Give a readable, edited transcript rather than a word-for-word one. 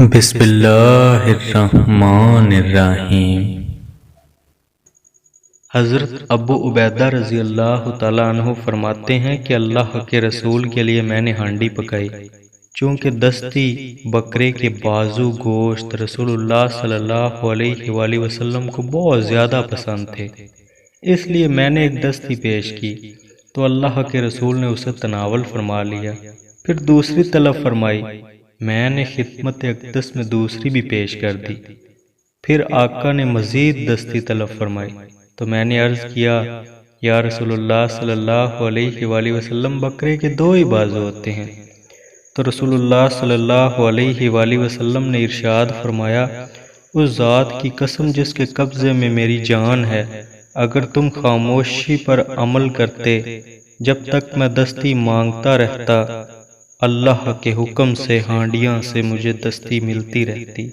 بسم اللہ الرحمن الرحیم۔ حضرت ابو عبیدہ رضی اللہ تعالیٰ عنہ فرماتے ہیں کہ اللہ کے رسول کے لیے میں نے ہانڈی پکائی، چونکہ دستی بکرے کے بازو گوشت رسول اللہ صلی اللہ علیہ وآلہ وسلم کو بہت زیادہ پسند تھے، اس لیے میں نے ایک دستی پیش کی تو اللہ کے رسول نے اسے تناول فرما لیا، پھر دوسری طلب فرمائی، میں نے خدمت اقدس میں دوسری بھی پیش کر دی، پھر آقا نے مزید دستی طلب فرمائی تو میں نے عرض کیا، یا رسول اللہ صلی اللہ علیہ وآلہ وسلم بکرے کے دو ہی بازو ہوتے ہیں، تو رسول اللہ صلی اللہ علیہ وآلہ وسلم نے ارشاد فرمایا، اس ذات کی قسم جس کے قبضے میں میری جان ہے، اگر تم خاموشی پر عمل کرتے جب تک میں دستی مانگتا رہتا، اللہ کے حکم سے ہانڈیاں سے مجھے دستی ملتی رہتی۔